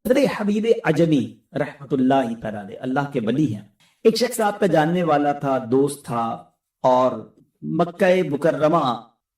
حضرت حبیب عجمی رحمت اللہ تعالی اللہ کے ولی ہیں، ایک شخص آپ کا جاننے والا تھا، دوست تھا، اور مکہ مکرمہ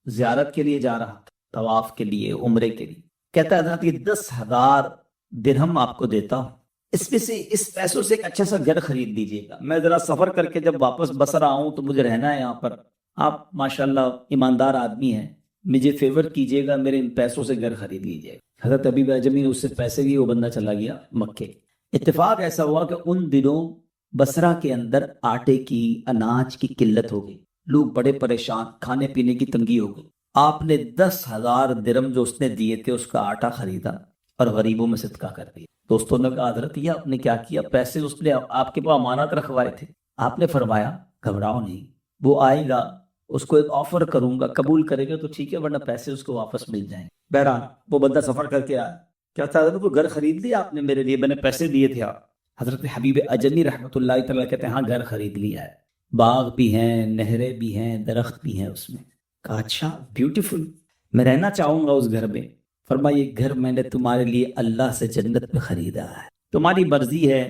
زیارت کے لیے جا رہا تھا، طواف کے لیے، عمرے کے لیے۔ کہتا ہے حضرت یہ 10,000 درہم آپ کو دیتا ہوں، اس میں سے اس پیسوں سے ایک اچھا سا گھر خرید لیجیے گا، میں ذرا سفر کر کے جب واپس بصرہ آؤں تو مجھے رہنا ہے یہاں پر، آپ ماشاءاللہ ایماندار آدمی ہیں، مجھے فیور کیجیے گا، میرے ان پیسوں سے گھر خرید لیجیے گا۔ حضرت حبیب عجمی نے اس سے پیسے لیے، وہ بندہ چلا گیا مکے۔ اتفاق ایسا ہوا کہ ان دنوں بصرہ کے اندر آٹے کی، اناج کی قلت ہو گئی، لوگ بڑے پریشان، کھانے پینے کی تنگی ہو گئی۔ آپ نے 10,000 درہم جو اس نے دیے تھے اس کا آٹا خریدا اور غریبوں میں صدقہ کر دیا۔ دوستوں نے کہا حضرت یہ آپ نے کیا کیا؟ پیسے اس نے آپ کے پاس امانت رکھوائے تھے۔ آپ نے فرمایا گھبراؤ نہیں، وہ آئے گا، اس کو ایک آفر کروں گا، قبول کرے گا تو ٹھیک ہے، ورنہ پیسے اس کو واپس مل جائیں۔ بہرحال وہ بندہ سفر کر کے آیا، کیا تھا حضرت وہ گھر خرید لیا آپ نے میرے لیے؟ میں نے پیسے دیے تھے آپ۔ حضرت حبیب عجمی رحمۃ اللہ تعالیٰ کہتے ہیں ہاں گھر خرید لیا ہے، باغ بھی ہیں، نہریں بھی ہیں، درخت بھی ہیں اس میں۔ کہا اچھا، بیوٹیفل، میں رہنا چاہوں گا اس گھر میں۔ فرمایا یہ گھر میں نے تمہارے لیے اللہ سے جنت میں خریدا ہے، تمہاری مرضی ہے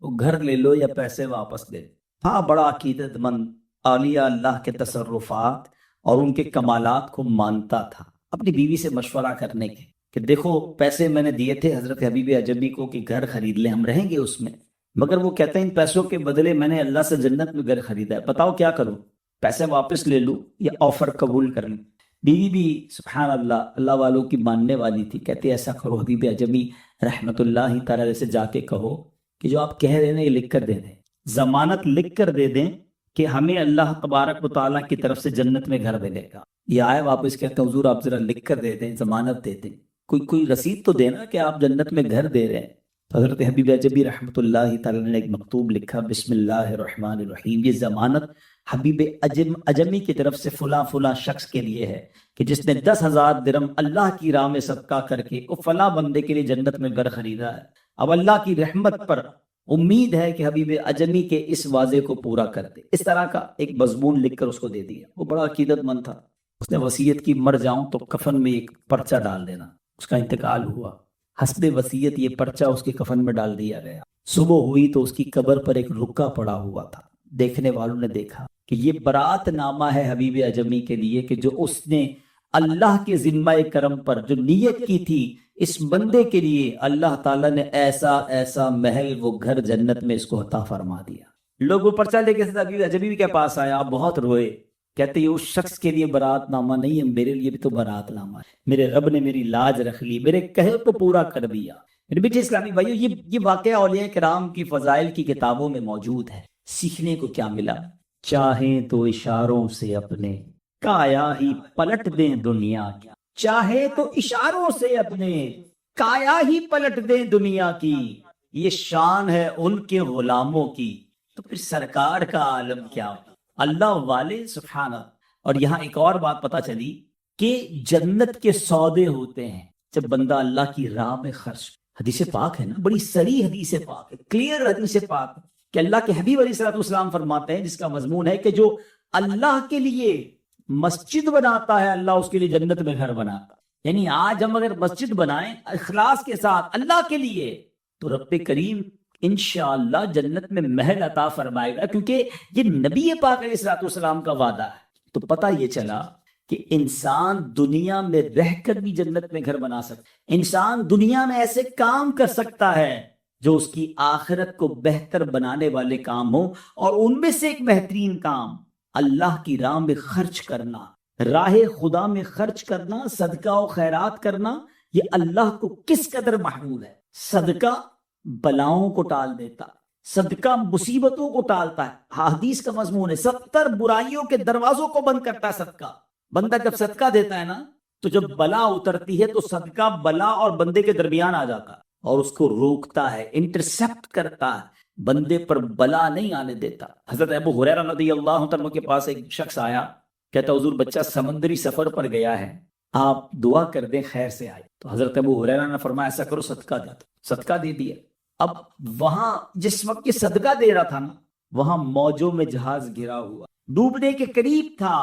وہ گھر لے لو یا پیسے واپس دے۔ ہاں بڑا عقیدت مند، اولیاء اللہ کے تصرفات اور ان کے کمالات کو مانتا تھا، اپنی بیوی سے مشورہ کرنے کے کہ دیکھو پیسے میں نے دیے تھے حضرت حبیب عجمی کو کہ گھر خرید لیں، ہم رہیں گے اس میں، مگر وہ کہتے ہیں ان پیسوں کے بدلے میں نے اللہ سے جنت میں گھر خریدا ہے، بتاؤ کیا کروں، پیسے واپس لے لوں یا آفر قبول کر لوں؟ بیوی بھی سبحان اللہ اللہ والوں کی ماننے والی تھی، کہتے ایسا کرو حبیب عجمی رحمت اللہ تعالی سے جا کے کہو کہ جو آپ کہہ رہے ہیں یہ لکھ کر دے دیں، ضمانت لکھ کر دے دیں کہ ہمیں اللہ تبارک و تعالیٰ کی طرف سے جنت میں گھر ملے گا۔ یہ آئے واپس کہتے ہیں حضور آپ ذرا لکھ کر دے دیں، ضمانت دے دیں، کوئی رسید تو دینا کہ آپ جنت میں گھر دے رہے ہیں۔ حضرت حبیب عجمی رحمۃ اللہ تعالیٰ نے ایک مکتوب لکھا، بسم اللہ الرحمن الرحیم، یہ ضمانت حبیب عجمی کی طرف سے فلاں فلاں شخص کے لیے ہے کہ جس نے 10,000 درہم اللہ کی راہ میں صدقہ کر کے وہ فلاں بندے کے لیے جنت میں گھر خریدا ہے۔ اب اللہ کی رحمت پر امید ہے کہ حبیب عجمی کے اس وعدے کو پورا کر دے۔ اس طرح کا ایک مضمون لکھ کر اس کو دے دیا۔ وہ بڑا عقیدت مند تھا، اس نے وصیت کی مر جاؤں تو کفن میں ایک پرچہ ڈال دینا۔ اس کا انتقال ہوا، حسب وصیت یہ پرچہ اس کے کفن میں ڈال دیا گیا۔ صبح ہوئی تو اس کی قبر پر ایک رکا پڑا ہوا تھا۔ دیکھنے والوں نے دیکھا کہ یہ برات نامہ ہے حبیب عجمی کے لیے کہ جو اس نے اللہ کے ذمہ کرم پر جو نیت کی تھی اس بندے کے لیے، اللہ تعالیٰ نے ایسا ایسا محل، وہ گھر جنت میں اس کو عطا فرما دیا۔ لوگ وہ پرچہ لے کے حبیب عجمی کے پاس آیا، آپ بہت روئے، کہتے یہ اس شخص کے لیے برات نامہ نہیں ہے، میرے لیے بھی تو برات نامہ ہے، میرے رب نے میری لاج رکھ لی، میرے کہے کو پورا کر دیا۔ میرے بیٹے اسلامی بھائیو، یہ واقعہ اولیاء کرام کی فضائل کی کتابوں میں موجود ہے۔ سیکھنے کو کیا ملا؟ چاہیں تو اشاروں سے اپنے کایا ہی پلٹ دیں دنیا کی، چاہے تو اشاروں سے اپنے کایا ہی پلٹ دیں دنیا کی، یہ شان ہے ان کے غلاموں کی، تو پھر سرکار کا عالم کیا؟ اللہ والے سبحانہ۔ اور یہاں ایک اور بات پتہ چلی کہ جنت کے سودے ہوتے ہیں جب بندہ اللہ کی راہ میں خرچ۔ حدیث پاک ہے نا، بڑی صریح حدیث پاک ہے، کلیئر حدیث پاک ہے کہ اللہ کے حبیب علیہ الصلوۃ والسلام فرماتے ہیں، جس کا مضمون ہے کہ جو اللہ کے لیے مسجد بناتا ہے اللہ اس کے لیے جنت میں گھر بناتا ہے۔ یعنی آج ہم اگر مسجد بنائیں اخلاص کے ساتھ اللہ کے لیے تو رب کریم انشاءاللہ جنت میں محل عطا فرمائے گا، کیونکہ یہ نبی پاک علیہ الصلوۃ والسلام کا وعدہ ہے۔ تو پتہ یہ چلا کہ انسان دنیا میں رہ کر بھی جنت میں گھر بنا سکتا ہے، انسان دنیا میں ایسے کام کر سکتا ہے جو اس کی آخرت کو بہتر بنانے والے کام ہوں، اور ان میں سے ایک بہترین کام اللہ کی راہ میں خرچ کرنا، راہ خدا میں خرچ کرنا، صدقہ و خیرات کرنا۔ یہ اللہ کو کس قدر محبوب ہے۔ صدقہ بلاؤں کو ٹال دیتا، صدقہ مصیبتوں کو ٹالتا ہے۔ حدیث کا مضمون ہے 70 برائیوں کے دروازوں کو بند کرتا ہے صدقہ۔ بندہ جب صدقہ دیتا ہے نا تو جب بلا اترتی ہے تو صدقہ بلا اور بندے کے درمیان آ جاتا ہے اور اس کو روکتا ہے، انٹرسپٹ کرتا ہے، بندے پر بلا نہیں آنے دیتا۔ حضرت ابو ہریرہ رضی اللہ عنہ کے پاس ایک شخص آیا، کہتا حضور بچہ سمندری سفر پر گیا ہے، آپ دعا کر دیں خیر سے آئے۔ تو حضرت ابو ہریرہ نے فرمایا ایسا کرو صدقہ دے دو۔ صدقہ دے دیا۔ اب وہاں جس وقت یہ صدقہ دے رہا تھا نا، وہاں موجوں میں جہاز گرا ہوا، ڈوبنے کے قریب تھا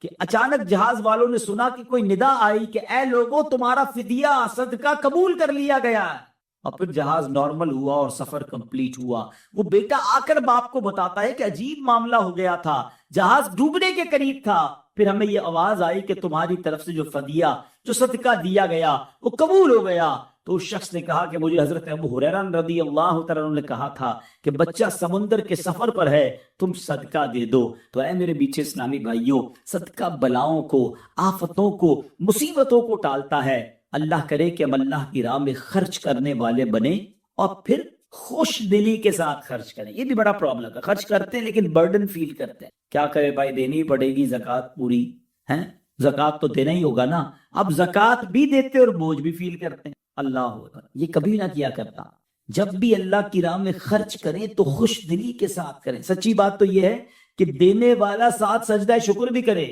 کہ اچانک جہاز والوں نے سنا کہ کوئی ندا آئی کہ اے لوگوں تمہارا فدیہ صدقہ قبول کر لیا گیا ہے، اور پھر جہاز نارمل ہوا اور سفر کمپلیٹ ہوا. وہ بیٹا آ کر باپ کو بتاتا ہے کہ عجیب معاملہ ہو گیا تھا, جہاز ڈوبنے کے قریب تھا, پھر ہمیں یہ آواز آئی کہ تمہاری طرف سے جو فدیہ, جو صدقہ دیا گیا وہ قبول ہو گیا. تو اس شخص نے کہا کہ مجھے حضرت ابو ہریرہ رضی اللہ تعالیٰ عنہ نے کہا تھا کہ بچہ سمندر کے سفر پر ہے, تم صدقہ دے دو. تو اے میرے بیچے اسلامی بھائیوں, صدقہ بلاؤں کو, آفتوں کو, مصیبتوں کو ٹالتا ہے. اللہ کرے کہ ہم اللہ کی راہ میں خرچ کرنے والے بنے اور پھر خوش دلی کے ساتھ خرچ کریں. یہ بھی بڑا پرابلم ہے, خرچ کرتے ہیں لیکن برڈن فیل کرتے ہیں. کیا کرے بھائی, دینی پڑے گی زکوٰۃ پوری ہے, زکوٰۃ تو دینا ہی ہوگا نا. اب زکوٰۃ بھی دیتے اور بوجھ بھی فیل کرتے ہیں. اللہ اکبر, یہ کبھی نہ کیا کرتا. جب بھی اللہ کی راہ میں خرچ کریں تو خوش دلی کے ساتھ کریں. سچی بات تو یہ ہے کہ دینے والا ساتھ سجدہ شکر بھی کرے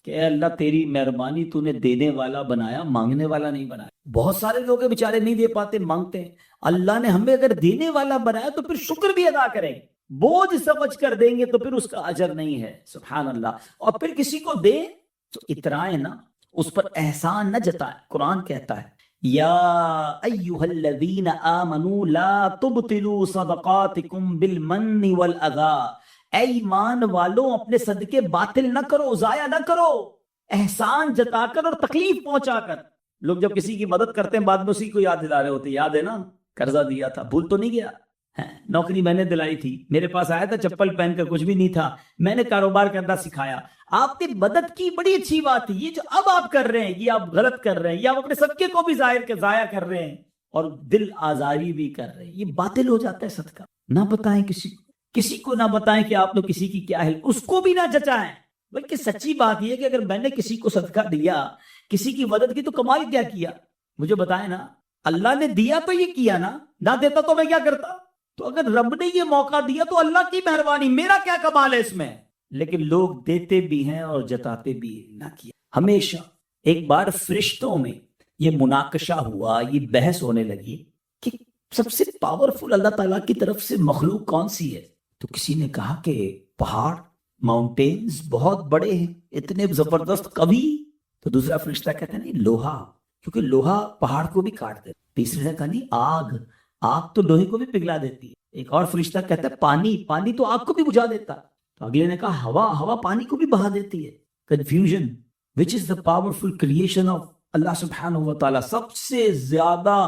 کہ اے اللہ تیری مہربانی, تو نے دینے والا بنایا, مانگنے والا نہیں بنایا. بہت سارے لوگ بیچارے نہیں دے پاتے, مانگتے ہیں. اللہ نے ہمیں اگر دینے والا بنایا تو پھر شکر بھی ادا کریں. بوجھ سمجھ کر دیں گے تو پھر اس کا اجر نہیں ہے. سبحان اللہ. اور پھر کسی کو دے تو اترائیں نہ, اس پر احسان نہ جتائیں. قرآن کہتا ہے یا ایھا الذین آمنوا لا تبطلوا صدقاتکم بالمن والاذی, اے ایمان والوں اپنے صدقے باطل نہ کرو, ضائع نہ کرو, احسان جتا کر اور تکلیف پہنچا کر. لوگ جب کسی کی مدد کرتے ہیں بعد میں اسی کو یاد دلا رہے ہوتے, یاد ہے نا قرضہ دیا تھا, بھول تو نہیں گیا, نوکری میں نے دلائی تھی, میرے پاس آیا تھا چپل پہن کر, کچھ بھی نہیں تھا, میں نے کاروبار کرنا سکھایا, آپ نے مدد کی, بڑی اچھی بات ہے. یہ جو اب آپ کر رہے ہیں یہ آپ غلط کر رہے ہیں, یہ آپ اپنے صدقے کو بھی ضائع کر رہے ہیں اور دل آزاری بھی کر رہے ہیں. یہ باطل ہو جاتا ہے صدقہ. نہ بتائیں کسی کو نہ بتائیں کہ آپ نے کسی کی کیا ہے, اس کو بھی نہ جچائیں. بلکہ سچی بات یہ ہے کہ اگر میں نے کسی کو صدقہ دیا, کسی کی مدد کی, تو کمال کیا کیا, مجھے بتائیں نا. اللہ نے دیا تو یہ کیا نا, نہ دیتا تو میں کیا کرتا. تو اگر رب نے یہ موقع دیا تو اللہ کی مہربانی, میرا کیا کمال ہے اس میں. لیکن لوگ دیتے بھی ہیں اور جتاتے بھی نہ کیا. ہمیشہ ایک بار فرشتوں میں یہ مناقشہ ہوا, یہ بحث ہونے لگی کہ سب سے پاورفل اللہ تعالیٰ کی طرف سے مخلوق کون سی ہے. تو کسی نے کہا کہ پہاڑ, ماؤنٹینز بہت بڑے ہیں, اتنے زبردست قوی. تو دوسرا فرشتہ کہتا ہے نہیں, لوہا, کیونکہ لوہا پہاڑ کو بھی کاٹ دیتا. تیسرے نے کہا نہیں, آگ تو لوہے کو بھی پگھلا دیتی ہے. ایک اور فرشتہ کہتا ہے پانی تو آگ کو بھی بجھا دیتا. تو اگلے نے کہا ہوا پانی کو بھی بہا دیتی ہے. Confusion. which is the powerful creation of اللہ سبحانہ و تعالیٰ. سب سے زیادہ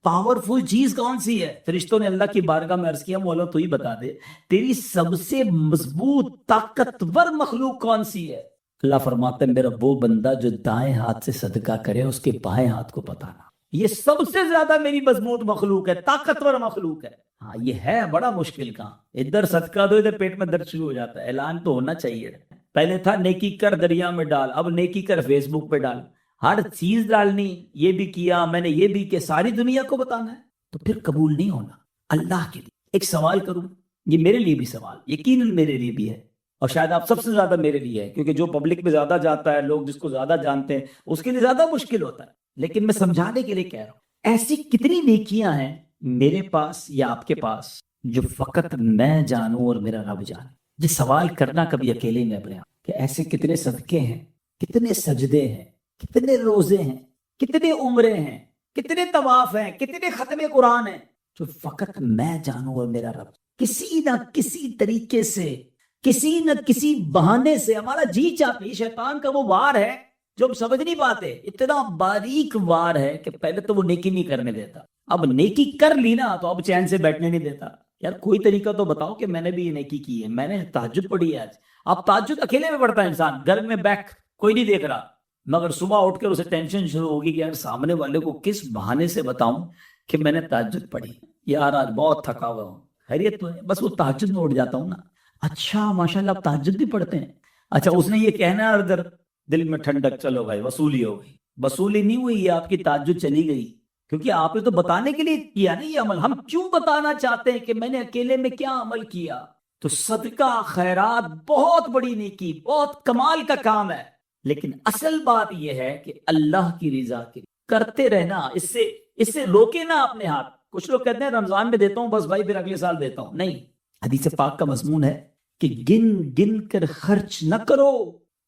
پاورفل چیز کون سی ہے؟ فرشتوں نے اللہ کی بارگاہ میں عرض کیا مولا تو ہی بتا دے, تیری سب سے مضبوط طاقتور مخلوق کون سی ہے؟ اللہ فرماتا ہے میرا وہ بندہ جو دائیں ہاتھ سے صدقہ کرے اس کے بائیں ہاتھ کو پتہ نہ. یہ سب سے زیادہ میری مضبوط مخلوق ہے, طاقتور مخلوق ہے. ہاں یہ ہے بڑا مشکل کام. ادھر صدقہ دو, ادھر پیٹ میں درد شروع ہو جاتا ہے. اعلان تو ہونا چاہیے. پہلے تھا نیکی کر دریا میں ڈال, اب نیکی کر فیس بک پہ ڈال. ہر چیز ڈالنی, یہ بھی کیا میں نے, یہ بھی کہ ساری دنیا کو بتانا ہے, تو پھر قبول نہیں ہونا. اللہ کے لیے ایک سوال کروں, یہ میرے لیے بھی سوال, یقیناً میرے لیے بھی ہے, اور شاید آپ سب سے زیادہ میرے لیے ہے, کیونکہ جو پبلک میں زیادہ جاتا ہے, لوگ جس کو زیادہ جانتے ہیں, اس کے لیے زیادہ مشکل ہوتا ہے. لیکن میں سمجھانے کے لیے کہہ رہا ہوں, ایسی کتنی نیکیاں ہیں میرے پاس یا آپ کے پاس جو فقط میں جانوں اور میرا رب جانے. یہ سوال کرنا کبھی اکیلے میں اپنے آپ کہ ایسے کتنے صدقے ہیں, کتنے سجدے ہیں, کتنے روزے ہیں, کتنے عمرے ہیں, کتنے طواف ہیں, کتنے ختم قرآن ہیں جو فقط میں جانوں اور میرا رب. کسی نہ کسی طریقے سے, کسی نہ کسی بہانے سے ہمارا جی چاہتی. شیطان کا وہ وار ہے جو ہم سمجھ نہیں پاتے, اتنا باریک وار ہے کہ پہلے تو وہ نیکی نہیں کرنے دیتا, اب نیکی کر لی نا تو اب چین سے بیٹھنے نہیں دیتا. یار کوئی طریقہ تو بتاؤ کہ میں نے بھی یہ نیکی کی ہے, میں نے تہجد پڑھی ہے آج. اب تہجد اکیلے میں پڑھتا ہے انسان, گھر میں بیٹھ کوئی نہیں دیکھ رہا, مگر صبح اٹھ کر اسے ٹینشن شروع ہوگی کہ یار سامنے والے کو کس بہانے سے بتاؤں کہ میں نے تہجد پڑھی. یار آج بہت تھکا ہوا ہوں, خیریت تو ہے, بس وہ تہجد میں اٹھ جاتا ہوں نا. اچھا ماشاءاللہ آپ تہجد بھی پڑھتے ہیں. اچھا اس نے یہ کہنا ہے ادھر دل میں ٹھنڈک, چلو بھائی وصولی ہو گئی. وصولی نہیں ہوئی, یہ آپ کی تہجد چلی گئی, کیونکہ آپ نے تو بتانے کے لیے کیا نا یہ عمل. ہم کیوں بتانا چاہتے ہیں کہ میں نے اکیلے میں کیا عمل کیا؟ تو صدقہ خیرات بہت بڑی نیکی, بہت کمال کا کام ہے, لیکن اصل بات یہ ہے کہ اللہ کی رضا کے لیے کرتے رہنا. اس سے روکے نا اپنے ہاتھ. کچھ لوگ کہتے ہیں رمضان میں دیتا ہوں بس بھائی پھر اگلے سال دیتا ہوں. نہیں, حدیث پاک کا مضمون ہے کہ گن گن کر خرچ نہ کرو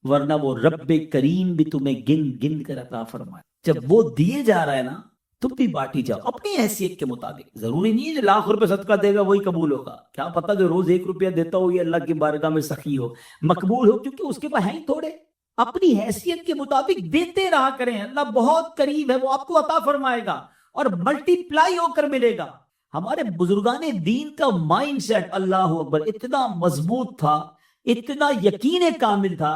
ورنہ وہ رب کریم بھی تمہیں گن گن کر عطا فرمائے. جب وہ دیے جا رہا ہے نا تم بھی بانٹی جاؤ اپنی حیثیت کے مطابق. ضروری نہیں ہے جو لاکھ روپے صدقہ دے گا وہی قبول ہوگا. کیا پتہ جو روز 1 روپیہ دیتا ہو یہ اللہ کی بارگاہ میں سخی ہو, مقبول ہو, کیونکہ اس کے پاس ہیں ہی تھوڑے. اپنی حیثیت کے مطابق دیتے رہا کریں. اللہ بہت قریب ہے, وہ آپ کو عطا فرمائے گا اور ملٹی پلائی ہو کر ملے گا. ہمارے بزرگان دین کا مائنڈ سیٹ اللہ اکبر اتنا مضبوط تھا, اتنا یقین کامل تھا.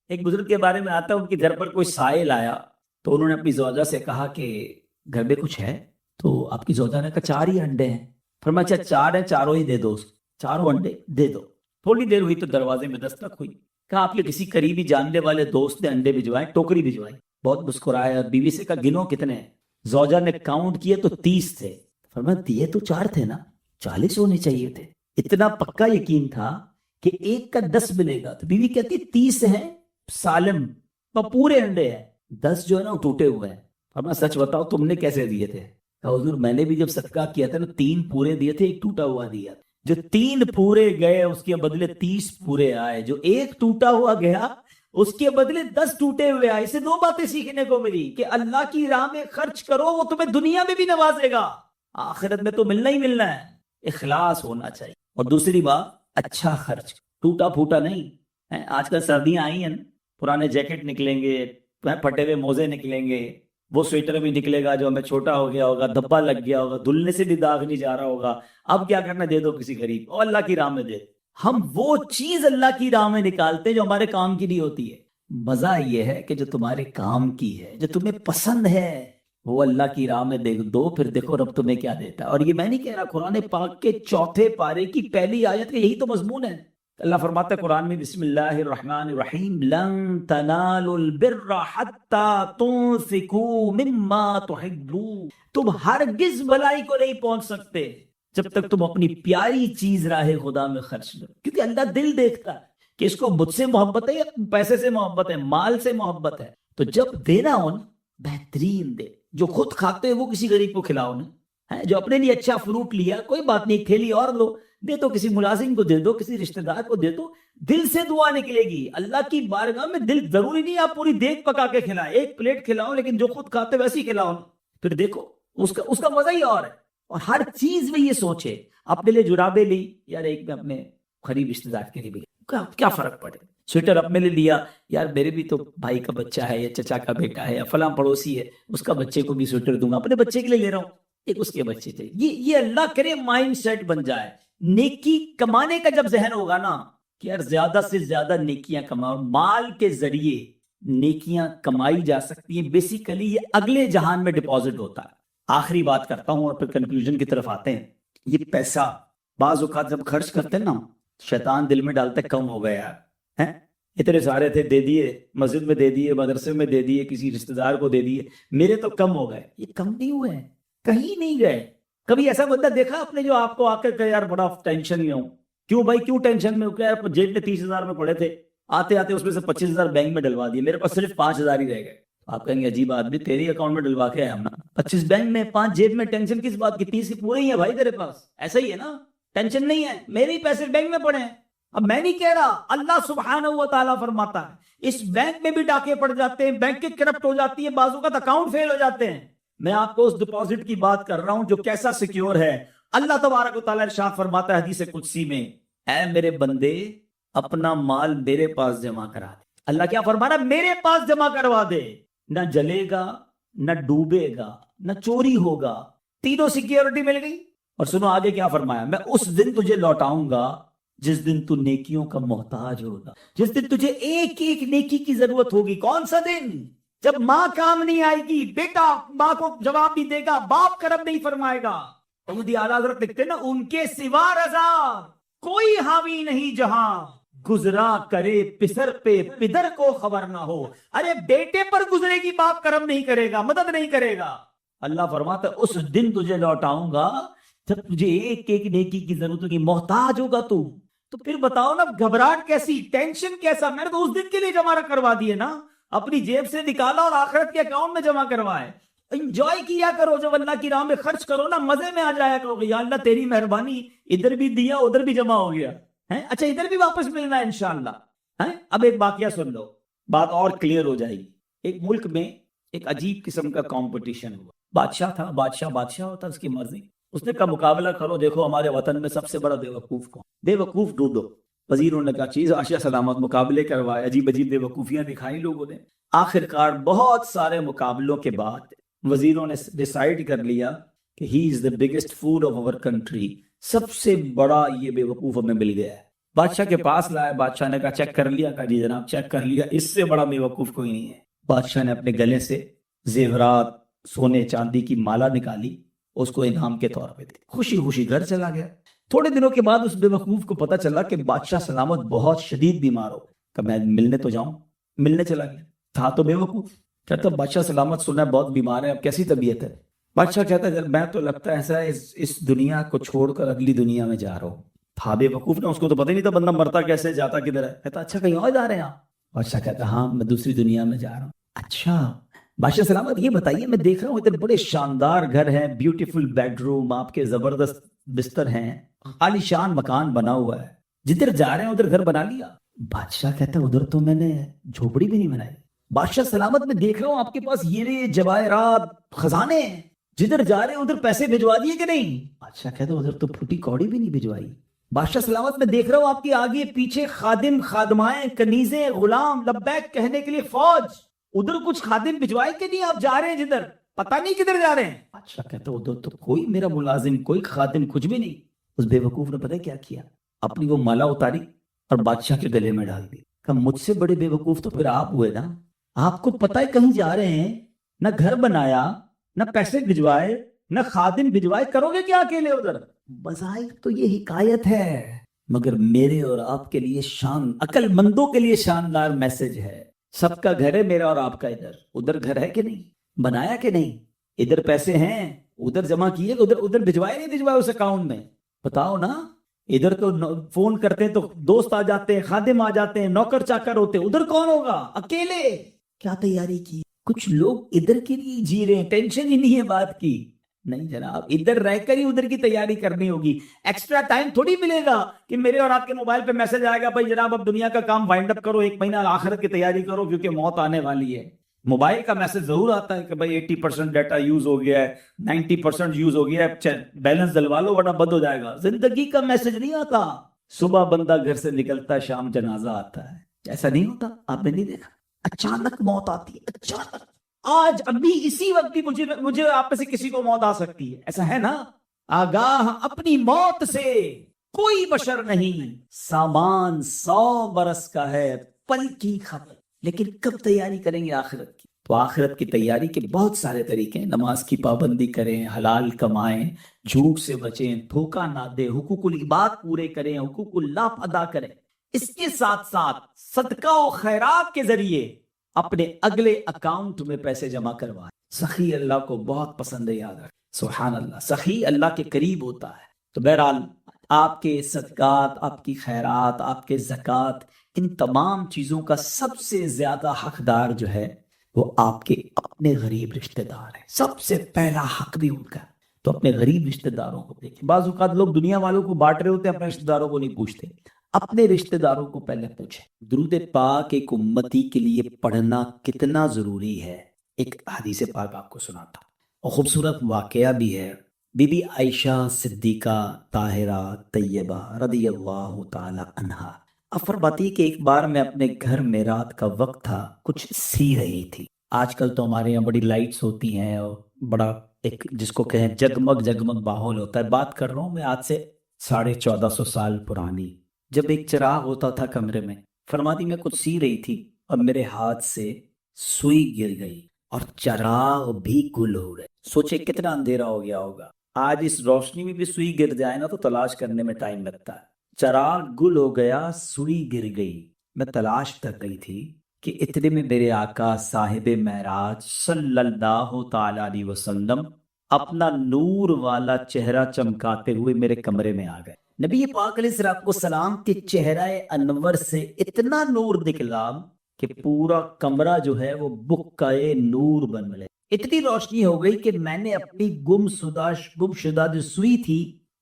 ایک بزرگ کے بارے میں آتا ہے, ان کے گھر پر کوئی سائل آیا تو انہوں نے اپنی زوجہ سے کہا کہ گھر میں کچھ ہے؟ تو آپ کی زوجہ نے کہا 4 ہی انڈے ہیں. فرمایا اچھا 4 ہیں, چاروں ہی دے دو, 4 انڈے دے دو. تھوڑی دیر ہوئی تو دروازے میں دستک ہوئی. کہا آپ کے کسی قریبی جاننے والے دوست نے انڈے بھجوائے, ٹوکری بھجوائی. بہت مسکرایا, بیوی سے کہا گنو کتنے ہیں. زوجہ نے کاؤنٹ کیے تو 30 تھے. فرمایا دیے تو 4 تھے نا, 40 ہونے چاہیے تھے. اتنا پکا یقین تھا کہ ایک کا 10 ملے گا. تو بیوی کہتی 30 ہیں سالم پورے انڈے ہیں, 10 جو ہے نا وہ ٹوٹے ہوئے ہیں. فرمایا سچ بتاؤ تم نے کیسے دیے تھے؟ کہا حضور میں نے بھی جب صدقہ کیا تھا نا 3 پورے دیے تھے, 1 ٹوٹا ہوا دیا. جو 3 پورے گئے اس کے بدلے 30 پورے آئے. جو 1 ٹوٹا ہوا گیا اس کے بدلے 10 ٹوٹے ہوئے آئے. اسے 2 باتیں سیکھنے کو ملی کہ اللہ کی راہ میں خرچ کرو, وہ تمہیں دنیا میں بھی نوازے گا, آخرت میں تو ملنا ہی ملنا ہے. اخلاص ہونا چاہیے. اور دوسری بات اچھا خرچ, ٹوٹا پھوٹا نہیں. آج کل سردیاں آئی ہیں, پرانے جیکٹ نکلیں گے, پھٹے ہوئے موزے نکلیں گے, وہ سویٹر بھی نکلے گا جو ہمیں چھوٹا ہو گیا ہوگا, دھبا لگ گیا ہوگا, دھلنے سے بھی داغ نہیں جا رہا ہوگا. اب کیا کرنا, دے دو کسی غریب, اور اللہ کی راہ میں دے. ہم وہ چیز اللہ کی راہ میں نکالتے ہیں جو ہمارے کام کی نہیں ہوتی ہے. مزہ یہ ہے کہ جو تمہارے کام کی ہے, جو تمہیں پسند ہے, وہ اللہ کی راہ میں دے دو, پھر دیکھو رب تمہیں کیا دیتا ہے. اور یہ میں نہیں کہہ رہا, قرآن پاک کے 4 پارے کی پہلی آیت کا یہی تو مضمون ہے. اللہ فرماتا ہے قرآن میں بسم اللہ الرحمن الرحیم لن تنالوا البر حتی تنفقوا مما تحبون. تم ہرگز بھلائی کو نہیں پہنچ سکتے جب تک تم اپنی پیاری چیز راہ خدا میں خرچ کرو, کیونکہ اللہ دل دیکھتا ہے کہ اس کو مجھ سے محبت ہے یا پیسے سے محبت ہے, مال سے محبت ہے. تو جب دینا ہو نا بہترین دے. جو خود کھاتے ہیں وہ کسی غریب کو کھلاؤ نا, جو اپنے لیے اچھا فروٹ لیا کوئی بات نہیں, تھیلی اور لو, دے دو کسی ملازم کو, دے دو کسی رشتہ دار کو, دے دو. دل سے دعا نکلے گی اللہ کی بارگاہ میں. دل ضروری نہیں آپ پوری دیگ پکا کے کھلائیں, 1 پلیٹ کھلاؤ, لیکن جو خود کھاتے ویسے ہی کھلاؤ, پھر دیکھو اس کا مزہ ہی اور ہے. اور ہر چیز میں یہ سوچے, اپنے لیے جرابے لی, یار ایک میں اپنے قریب رشتہ دار کے لیے بھی, کیا فرق پڑے. سویٹر اپنے لیے لیا, یار میرے بھی تو بھائی کا بچہ ہے یا چچا کا بیٹا ہے یا فلاں پڑوسی ہے, اس کا بچے کو بھی سویٹر دوں گا, اپنے بچے کے لیے لے رہا ہوں, ایک اس کے بچے تھے. یہ اللہ کرے مائنڈ سیٹ بن جائے. نیکی کمانے کا جب ذہن ہوگا نا کہ یار زیادہ سے زیادہ نیکیاں کماؤ, مال کے ذریعے نیکیاں کمائی جا سکتی ہیں. بیسیکلی یہ اگلے جہان میں ڈپازٹ ہوتا ہے. آخری بات کرتا ہوں اور پھر کنکلوژن کی طرف آتے ہیں. یہ پیسہ بعض اوقات جب خرچ کرتے ہیں نا, شیطان دل میں ڈالتا ہے کم ہو گیا یار, اتنے سارے تھے دے دیے, مسجد میں دے دیے, مدرسے میں دے دیے, کسی رشتہ دار کو دے دیے, میرے تو کم ہو گئے. یہ کم نہیں ہوئے ہیں, کہیں نہیں گئے. کبھی ایسا بندہ دیکھا آپ نے جو آپ کو آ کر کہ یار بڑا ٹینشن میں ہوں, کیوں بھائی کیوں ٹینشن میں ہو, کیا جیب میں 30,000 میں پڑے تھے, آتے آتے اس میں سے 25,000 بینک میں ڈلوا دیے, میرے پاس صرف 5,000 ہی رہ گئے. آپ کہیں گے عجیب آدمی, تیری اکاؤنٹ میں ڈلوا کے آیا ہم نا, 25 بینک میں, 5 جیب میں, ٹینشن کس بات کی, 30 پورے ہی ہے بھائی تیرے پاس. ایسا ہی ہے نا, ٹینشن نہیں ہے, میرے ہی پیسے بینک میں پڑے ہیں. اب میں نہیں کہہ رہا, اللہ سبحانہ و تعالیٰ فرماتا ہے اس بینک میں بھی ڈاکے پڑ جاتے ہیں, بینک کرپٹ ہو جاتی ہے, بعض اوقات اکاؤنٹ فیل ہو جاتے ہیں. میں آپ کو اس ڈپازٹ کی بات کر رہا ہوں جو کیسا سیکیور ہے. اللہ تبارک و تعالیٰ ارشاد فرماتا ہے حدیث قدسی میں, اے میرے بندے اپنا مال میرے پاس جمع کرا دے. اللہ کیا فرما رہا ہے, میرے پاس جمع کروا دے, نہ جلے گا, نہ ڈوبے گا, نہ چوری ہوگا, تینوں سیکیورٹی مل گئی. اور سنو آگے کیا فرمایا, میں اس دن تجھے لوٹاؤں گا جس دن تو نیکیوں کا محتاج ہوگا, جس دن تجھے ایک ایک نیکی کی ضرورت ہوگی. کون سا دن؟ جب ماں کام نہیں آئے گی, بیٹا ماں کو جواب نہیں دے گا, باپ کرم نہیں فرمائے گا. عمودی اعلیٰ حضرت لکھتے نا, ان کے سوا رضا کوئی حاوی نہیں جہاں, گزرا کرے پسر پہ پدر کو خبر نہ ہو. ارے بیٹے پر گزرے گی, باپ کرم نہیں کرے گا, مدد نہیں کرے گا. اللہ فرماتا ہے اس دن تجھے لوٹاؤں گا جب تجھے ایک ایک نیکی کی ضرورت ہوگی, محتاج ہوگا تو پھر بتاؤ نا گھبراہٹ کیسی, ٹینشن کیسا. میں نے تو اس دن کے لیے جمع کروا دیے نا, اپنی جیب سے نکالا اور آخرت کے اکاؤنٹ میں جمع کروائے. انجوائے کیا کرو, جب اللہ کی راہ میں خرچ کرو نا مزے میں آ جایا کرو, یا اللہ تیری مہربانی, ادھر بھی دیا ادھر بھی جمع ہو گیا, اچھا ادھر بھی واپس ملنا ہے انشاءاللہ. اب ایک واقعہ سن لو, بات اور کلیئر ہو جائے گی. ایک ملک میں ایک عجیب قسم کا کمپٹیشن ہوا. بادشاہ تھا، بادشاہ ہوتا، اس کی مرضی. اس نے کہا مقابلہ کرو، دیکھو ہمارے وطن میں سب سے بڑا بیوقوف کون، بیوقوف ڈھونڈو. وزیروں نے کہا چیز عائشہ سلامت، مقابلے کروائے، عجیب عجیب بیوقوفیاں دکھائی لوگوں نے. آخر کار بہت سارے مقابلوں کے بعد وزیروں نے ڈیسائیڈ کر لیا کہ he is the biggest fool of our country, سب سے بڑا یہ بیوقوف ہمیں مل گیا ہے. بادشاہ کے پاس لائے، بادشاہ نے کہا چیک کر لیا، کہا جی جناب چیک کر لیا، اس سے بڑا بیوقوف کوئی نہیں ہے. بادشاہ نے اپنے گلے سے زیورات، سونے چاندی کی مالا نکالی، اس کو انعام کے طور پہ دی، خوشی خوشی گھر چلا گیا. تھوڑے دنوں کے بعد اس بیوقوف کو پتا چلا کہ بادشاہ سلامت بہت شدید بیمار ہو، کہ میں ملنے تو جاؤں. ملنے چلا گیا، تھا تو بیوقوف. کہتا بادشاہ سلامت سنا ہے بہت بیمار ہے، اب کیسی طبیعت ہے؟ بادشاہ کہتا ہے میں تو لگتا ہے ایسا ہے اس دنیا کو چھوڑ کر اگلی دنیا میں جا رہا ہوں. تھا بیوقوف نا، اس کو تو پتہ ہی نہیں تھا بندہ مرتا کیسے، جاتا کدھر ہے. کہتا اچھا کہیں اور جا رہے ہیں آپ؟ بادشاہ کہتا ہاں میں دوسری دنیا میں جا رہا ہوں. اچھا بادشاہ سلامت یہ بتائیے، میں دیکھ رہا ہوں اتنے بڑے شاندار گھر ہیں، بیوٹیفل بیڈ روم آپ کے، زبردست بستر ہیں، عالیشان مکان بنا ہوا ہے، جدھر جا رہے ہیں ادھر گھر بنا لیا؟ بادشاہ کہتا ہے ادھر تو میں نے جھوپڑی بھی نہیں بنائی. بادشاہ سلامت میں دیکھ رہا ہوں آپ کے پاس ہیرے جواہرات خزانے ہیں، جدھر جا رہے ہیں ادھر پیسے بھجوا دیے کہ نہیں؟ بادشاہ کہتا ہے ادھر تو پھوٹی کوڑی بھی نہیں بھجوائی. بادشاہ سلامت میں دیکھ رہا ہوں آپ کے آگے پیچھے خادم، خادمائیں، کنیزیں، غلام، لبیک کہنے کے لیے فوج، ادھر کچھ خادم بھجوائے کہ نہیں؟ آپ جا رہے ہیں جدھر پتہ نہیں کدھر جا رہے ہیں. بادشاہ کہتا ہے ادھر تو کوئی میرا ملازم، کوئی خادم، کچھ بھی نہیں. اس بیوقوف نے پتہ کیا کیا؟ اپنی وہ مالا اتاری اور بادشاہ کے گلے میں ڈال دی. کہ مجھ سے بڑے بیوقوف تو پھر آپ ہوئے نا، آپ کو پتہ ہے کہیں جا رہے ہیں، نہ گھر بنایا، نہ پیسے بھجوائے، نہ خادم بھجوائے، کرو گے کیا اکیلے ادھر؟ بظاہر تو یہ حکایت ہے، مگر میرے اور آپ کے لیے عقل مندوں کے لیے شاندار میسج ہے. سب کا گھر ہے، میرا اور آپ کا ادھر گھر ہے کہ نہیں، بنایا کہ نہیں، ادھر پیسے ہیں، ادھر جمع کیے، ادھر بھجوائے نہیں بھجوائے اس اکاؤنٹ میں؟ بتاؤ نا. ادھر تو فون کرتے ہیں تو دوست آ جاتے ہیں، خادم آ جاتے ہیں، نوکر چاکر ہوتے ہیں، ادھر کون ہوگا؟ اکیلے. کیا تیاری کی؟ کچھ لوگ ادھر کے لیے جی رہے ہیں، ٹینشن ہی نہیں ہے بات کی. نہیں جناب، ادھر رہ کر ہی ادھر کی تیاری کرنی ہوگی. ایکسٹرا ٹائم تھوڑی ملے گا کہ میرے اور آپ کے موبائل پہ میسج آئے گا بھائی جناب اب دنیا کا کام وائنڈ اپ کرو، 1 مہینہ آخرت کی تیاری کرو کیونکہ موت آنے والی ہے. موبائل کا میسج ضرور آتا ہے کہ بھائی 80% ڈیٹا یوز ہو گیا ہے، 90% یوز ہو گیا ہے، بیلنس ڈلوا لو ورنہ بند ہو جائے گا. زندگی کا میسج نہیں آتا. صبح بندہ گھر سے نکلتا ہے، شام جنازہ آتا ہے. ایسا نہیں ہوتا؟ آپ نے نہیں دیکھا؟ اچانک موت آتی ہے، اچانک. آج ابھی اسی وقت بھی مجھے آپ میں سے کسی کو موت آ سکتی ہے، ایسا ہے نا؟ آگاہ اپنی موت سے کوئی بشر نہیں، سامان 100 برس کا ہے، پل کی خبر. لیکن کب تیاری کریں گے آخرت کی؟ تو آخرت کی تیاری کے بہت سارے طریقے ہیں. نماز کی پابندی کریں، حلال کمائیں، جھوٹ سے بچیں، دھوکہ نہ دیں، حقوق العباد پورے کریں، حقوق اللہ ادا کریں. اس کے ساتھ ساتھ صدقہ و خیرات کے ذریعے اپنے اگلے اکاؤنٹ میں پیسے جمع کروائیں. سخی اللہ کو بہت پسند ہے، یاد رکھ. سبحان اللہ، سخی اللہ کے قریب ہوتا ہے. تو بہرحال آپ کے صدقات، آپ کی خیرات، آپ کے زکوٰۃ، ان تمام چیزوں کا سب سے زیادہ حقدار جو ہے وہ آپ کے اپنے غریب رشتہ دار ہیں. سب سے پہلا حق بھی ان کا. تو اپنے غریب رشتہ داروں کو دیکھیں. بعض اوقات لوگ دنیا والوں کو بانٹ رہے ہوتے ہیں، اپنے رشتہ داروں کو نہیں پوچھتے. اپنے رشتہ داروں کو پہلے پوچھیں. درود پاک ایک امتی کے لیے پڑھنا کتنا ضروری ہے، ایک حدیث پاک آپ کو سناتا ہوں، اور خوبصورت واقعہ بھی ہے. بی بی عائشہ صدیقہ طاہرہ طیبہ رضی اللہ تعالی عنہا فرماتی کہ ایک بار میں اپنے گھر میں رات کا وقت تھا، کچھ سی رہی تھی. آج کل تو ہمارے یہاں بڑی لائٹس ہوتی ہیں اور بڑا ایک جس کو کہیں جگمگ ماحول ہوتا ہے. بات کر رہا ہوں میں آج سے 1450 سال پرانی، جب ایک چراغ ہوتا تھا کمرے میں. فرماتی میں کچھ سی رہی تھی اور میرے ہاتھ سے سوئی گر گئی اور چراغ بھی گل ہو گئے. سوچے کتنا اندھیرا ہو گیا ہوگا. آج اس روشنی میں بھی سوئی گر جائے نا تو تلاش کرنے میں ٹائم لگتا ہے. چراغ گل ہو گیا، سوئی گر گئی. میں تلاش کر رہی تھی کہ اتنے میں میرے آقا صاحب معراج صلی اللہ تعالی علیہ وسلم اپنا نور والا چہرہ چمکاتے ہوئے میرے کمرے میں آ گئے. نبی پاک علیہ السلام کے چہرہ انور سے اتنا نور نکلا کہ پورا کمرہ جو ہے وہ بکائے نور بن گئے. اتنی روشنی ہو گئی کہ میں نے اپنی گم شدہ جو سوئی تھی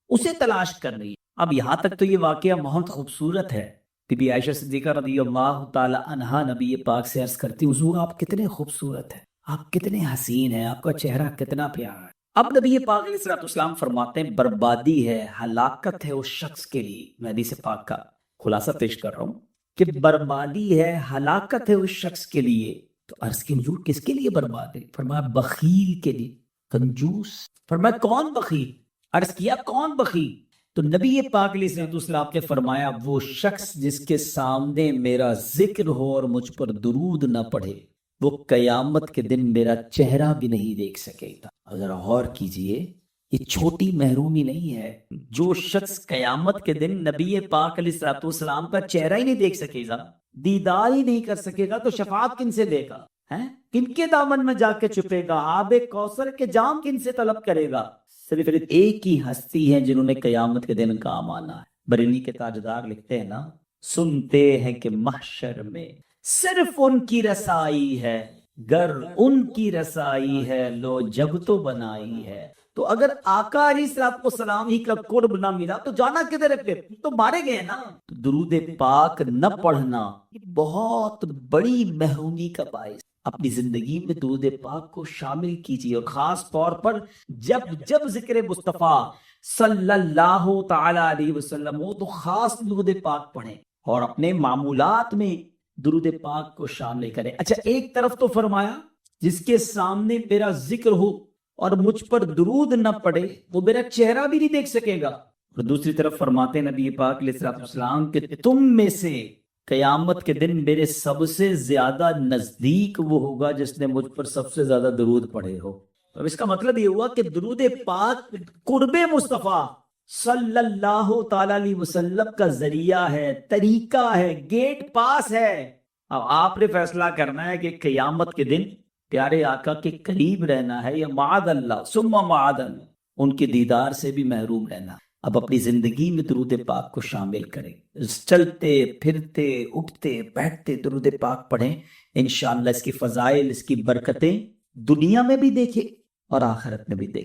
اسے تلاش کر رہی. اب یہاں تک تو یہ واقعہ بہت خوبصورت ہے. بی بی عائشہ صدیقہ رضی اللہ تعالی عنہا نبی پاک سے عرض کرتی، حضور آپ کتنے خوبصورت ہیں، آپ کتنے حسین ہیں، آپ کا چہرہ کتنا پیارا ہے۔ اب نبی پاک علیہ الصلوۃ والسلام فرماتے ہیں بربادی ہے، ہلاکت ہے اس شخص کے لیے، میں حدیث پاک کا خلاصہ پیش کر رہا ہوں کہ بربادی ہے، ہلاکت ہے اس شخص کے لیے۔ تو عرض کی حضور کس کے لیے برباد ہے؟ فرمایا بخیل کے لیے، کنجوس۔ فرمایا کون بخیل؟ عرض کیا کون بخیل؟ تو نبی پاک علیہ الصلوۃ والسلام نے فرمایا وہ شخص جس کے سامنے میرا ذکر ہو اور مجھ پر درود نہ پڑھے، وہ قیامت کے دن میرا چہرہ بھی نہیں دیکھ سکے گا۔ اگر غور کیجئے، یہ چھوٹی محرومی نہیں ہے۔ جو شخص قیامت کے دن نبی پاک علیہ الصلوۃ والسلام کا چہرہ ہی نہیں دیکھ سکے گا، دیدار ہی نہیں کر سکے گا، تو شفاعت کن سے دے گا؟ کن کے دامن میں جا کے چھپے گا؟ آب کوثر کے جام کن سے طلب کرے گا؟ صرف ایک ہی ہستی ہے جنہوں نے قیامت کے دن کام آنا ہے۔ بریلی کے تاجدار لکھتے ہیں نا، سنتے ہیں کہ محشر میں صرف ان کی رسائی ہے، گر ان کی رسائی ہے لو جب تو بنائی ہے۔ تو اگر آقا علیہ الصلوۃ والسلام ہی کا قرب نہ ملا تو جانا کدھر ہے؟ پھر تو مارے گئے نا۔ تو درود پاک نہ پڑھنا یہ بہت بڑی محرومی کا باعث۔ اپنی زندگی میں درود پاک کو شامل کیجیے، اور خاص طور پر جب ذکر مصطفیٰ صلی اللہ تعالی علیہ وسلم ہو تو خاص درود پاک پڑھیں، اور اپنے معمولات میں درود پاک کو شامل کریں۔ اچھا، ایک طرف تو فرمایا جس کے سامنے میرا ذکر ہو اور مجھ پر درود نہ پڑے وہ میرا چہرہ بھی نہیں دیکھ سکے گا، اور دوسری طرف فرماتے نبی پاک علیہ الصلوۃ والسلام کہ تم میں سے قیامت کے دن میرے سب سے زیادہ نزدیک وہ ہوگا جس نے مجھ پر سب سے زیادہ درود پڑھے ہو۔ اب اس کا مطلب یہ ہوا کہ درود پاک قرب مصطفیٰ صلی اللہ تعالی علیہ وسلم کا ذریعہ ہے، طریقہ ہے، گیٹ پاس ہے۔ اب آپ نے فیصلہ کرنا ہے کہ قیامت کے دن پیارے آقا کے قریب رہنا ہے یا معاذ اللہ ثم معاذ اللہ ان کے دیدار سے بھی محروم رہنا۔ اب اپنی زندگی میں درود پاک کو شامل کریں، چلتے پھرتے اٹھتے بیٹھتے درود پاک پڑھیں، انشاءاللہ اس کی فضائل، اس کی برکتیں دنیا میں بھی دیکھیں اور آخرت میں بھی دیکھیں۔